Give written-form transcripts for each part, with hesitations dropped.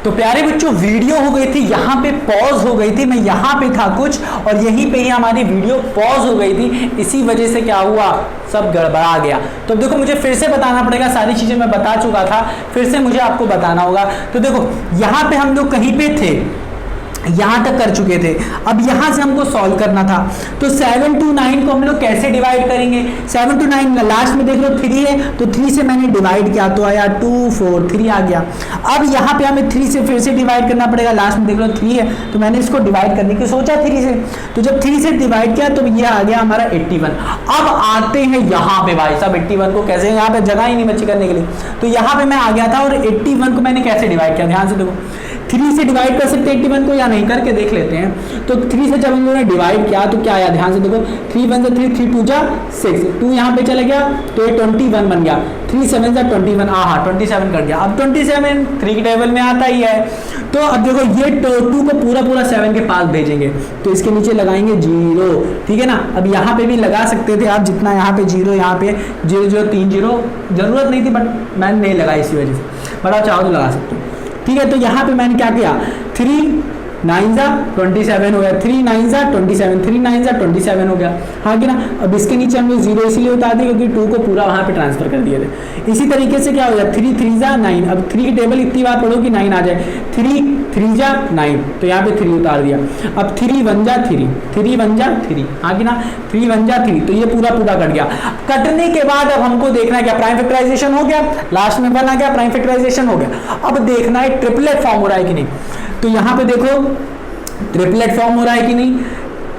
तो प्यारे बच्चों वीडियो हो गई थी यहाँ पे पॉज हो गई थी, मैं यहाँ पे था कुछ और यहीं पे ही हमारी वीडियो पॉज हो गई थी, इसी वजह से क्या हुआ, सब गड़बड़ा गया। तो देखो मुझे फिर से बताना पड़ेगा, सारी चीजें मैं बता चुका था, फिर से मुझे आपको बताना होगा। तो देखो यहाँ पे हम लोग कहीं पे थे, यहाँ तक कर चुके थे, अब यहाँ से हमको सॉल्व करना था। तो 7 to 9 को हम लोग कैसे डिवाइड करेंगे, 7 to 9 लास्ट में देख लो 3 है, तो 3 से मैंने डिवाइड किया तो आया 2 4 3 आ गया। अब यहाँ पे हमें 3 से फिर से डिवाइड करना पड़ेगा, लास्ट में देख लो 3 है, तो मैंने इसको डिवाइड करने की सोचा 3 से, तो जब 3 से डिवाइड किया तो ये आ गया हमारा 81। अब आते हैं यहाँ पे भाई साहब 81 को कैसे, यहाँ पे जगह ही नहीं बची करने के लिए, तो यहाँ पे मैं आ गया था और 81 को मैंने कैसे डिवाइड किया, ध्यान से देखो 3 से डिवाइड कर सकते हैं 81 को या नहीं, करके देख लेते हैं। तो 3 से जब हम लोगों ने डिवाइड किया तो क्या आया, ध्यान से देखो 3 1 3 3 2 जा 6, 2 यहाँ पे चला गया तो ये 21 बन गया, 3 7 जा 21, हाँ 27 कर गया। अब 27 3 के टेबल में आता ही है, तो अब देखो ये 2 को पूरा पूरा 7 के पास भेजेंगे, तो इसके नीचे लगाएंगे 0, ठीक है ना। अब यहाँ पे भी लगा सकते थे आप, जितना यहाँ पे 0, यहाँ पे 0 0 3 0, जरूरत नहीं थी बट मैंने नहीं लगाई इसी वजह से, बड़ा चाहो तो लगा सकते हो, ठीक है। तो यहाँ पे मैंने क्या किया, 3 9 जा 27 हो गया, 3 9 जा 27, 3 9 जा 27 हो गया, हाँ कि ना। अब इसके नीचे हमने 0 इसलिए उतार दिया क्योंकि 2 को पूरा वहाँ पे ट्रांसफर कर दिए थे। इसी तरीके से क्या हो गया, 3 3 जा 9, अब 3 की टेबल इतनी बार पढ़ो कि 9 आ जाए, 3 3 जा 9, तो यहाँ पे 3 उतार दिया। अब 3 1 जा 3, 3 1 जा 3, हाँ कि ना, 3 1 जा 3, तो ये पूरा पूरा कट गया। कटने के बाद अब हमको देखना है क्या, प्राइम फैक्टराइजेशन हो गया, लास्ट में बना क्या, प्राइम फैक्टराइजेशन हो गया। अब देखना है ट्रिपलेट फॉर्म हो रहा है कि नहीं, तो यहाँ पे देखो ट्रिपलेट फॉर्म हो रहा है कि नहीं,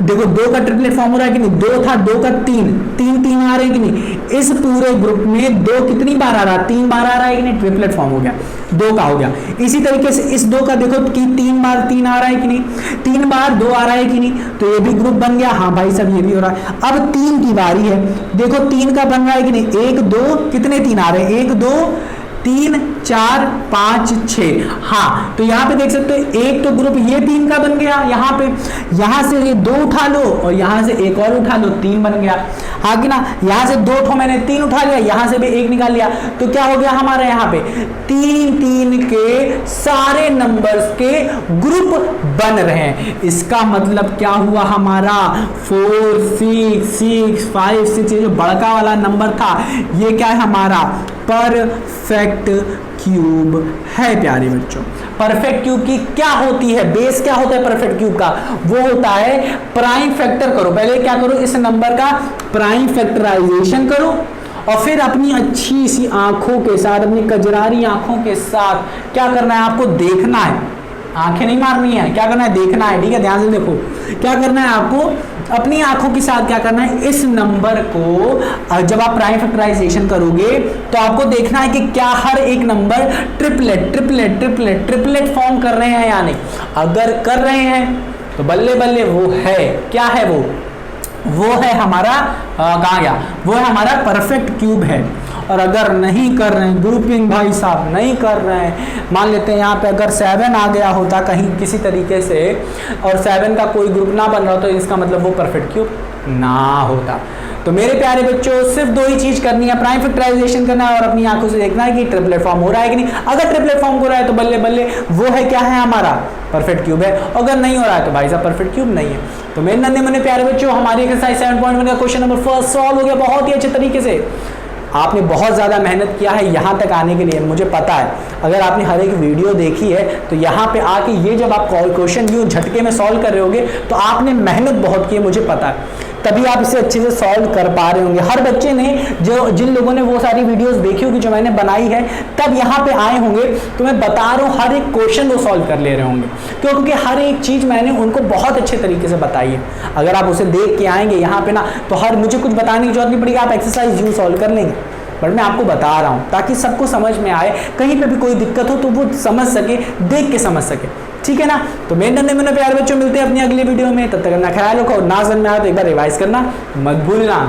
देखो 2 का ट्रिपलेट फॉर्म हो रहा है कि नहीं, 2 था 2 का 3 3 आ रहे हैं कि नहीं, इस पूरे ग्रुप में 2 कितनी बार आ रहा है, 3 बार आ रहा है कि नहीं, ट्रिपलेट फॉर्म हो गया, 2 का हो गया। इसी तरीके से इस 2 का देखो कि 3 बार 3 आ रहा है कि नहीं, 3 बार 2 आ रहा है कि नहीं, तो ये भी ग्रुप बन गया, हाँ भाई सब ये भी हो रहा है। अब 3 की बारी है, देखो 3 का बन रहा है कि नहीं, 1 2 कितने 3 आ रहे हैं, 1 2 3 4 5 6, हाँ तो यहाँ पे देख सकते हो एक तो ग्रुप ये 3 का बन गया, यहाँ पे यहाँ से ये 2 उठा लो और यहाँ से एक और उठा लो, 3 बन गया, हाँ कि ना। यहाँ से 2 ठो मैंने 3 उठा लिया, यहाँ से भी 1 निकाल लिया, तो क्या हो गया हमारे यहाँ पे 3 3 के सारे नंबर्स के ग्रुप बन रहे हैं। इसका मतलब क्या हुआ हमारा 4 6 6 5 6, ये जो बड़का वाला नंबर था ये क्या है हमारा परफेक्ट क्यूब है प्यारे बच्चों। परफेक्ट क्यूब की क्या होती है, बेस क्या होता है परफेक्ट क्यूब का, वो होता है प्राइम फैक्टर करो, पहले क्या करो इस नंबर का प्राइम फैक्टराइजेशन करो और फिर अपनी अच्छी सी आंखों के साथ, अपनी कजरारी आंखों के साथ क्या करना है आपको, देखना है, आंखें नहीं मारनी है, क्या करना है देखना है, ठीक है। ध्यान से देखो क्या करना है आपको, अपनी आंखों के साथ क्या करना है, इस नंबर को जब आप प्राइम फैक्टराइजेशन करोगे तो आपको देखना है कि क्या हर एक number triplet triplet triplet triplet form कर रहे हैं या नहीं। अगर कर रहे हैं तो बल्ले बल्ले वो है, क्या है वो है हमारा कहाँ गया, वो है हमारा परफेक्ट क्यूब है। और अगर नहीं कर रहे हैं ग्रुपिंग भाई साहब नहीं कर रहे हैं, मान लेते हैं यहाँ पे अगर 7 आ गया होता कहीं किसी तरीके से और 7 का कोई ग्रुप ना बन रहा तो इसका मतलब वो परफेक्ट क्यूब ना होता। तो मेरे प्यारे बच्चों सिर्फ 2 ही चीज करनी है, प्राइम फैक्टराइजेशन करना है और अपनी आंखों से देखना है कि ट्रिपलेट फॉर्म हो रहा है कि नहीं। अगर ट्रिपलेट फॉर्म हो रहा है तो बल्ले बल्ले वो है क्या है हमारा परफेक्ट क्यूब है, अगर नहीं हो रहा है तो भाई साहब परफेक्ट क्यूब नहीं है। तो मेरे नन्हे मुन्ने प्यारे बच्चों हमारी एक्सरसाइज 7.1 का क्वेश्चन नंबर 1 सॉल्व हो गया बहुत ही अच्छे तरीके से। आपने बहुत ज़्यादा मेहनत किया है यहाँ तक आने के लिए, मुझे पता है। अगर आपने हर एक वीडियो देखी है तो यहाँ पे आके ये जब आप क्वेश्चन यूँ झटके में सॉल्व कर रहे होगे तो आपने मेहनत बहुत की है, मुझे पता है, तभी आप इसे अच्छे से सॉल्व कर पा रहे होंगे। हर बच्चे ने जो जिन लोगों ने वो सारी वीडियोस देखी होगी जो मैंने बनाई है तब यहाँ पे आए होंगे, तो मैं बता रहा हूँ हर एक क्वेश्चन वो सॉल्व कर ले रहे होंगे, क्योंकि हर एक चीज़ मैंने उनको बहुत अच्छे तरीके से बताई है। अगर आप उसे देख के आएंगे यहाँ पे ना तो हर मुझे कुछ बताने की जरूरत नहीं पड़ेगी, आप एक्सरसाइज यूँ सॉल्व कर लेंगे। बट मैं आपको बता रहा हूँ ताकि सबको समझ में आए, कहीं पे भी कोई दिक्कत हो तो वो समझ सके, देख के समझ सके, ठीक है ना। तो मेरे नन्हे मुन्ने प्यारे बच्चों मिलते हैं अपनी अगली वीडियो में, तब तक अपना ख्याल रखो और ना समझ में आए तो एक बार रिवाइज करना मत भूलना।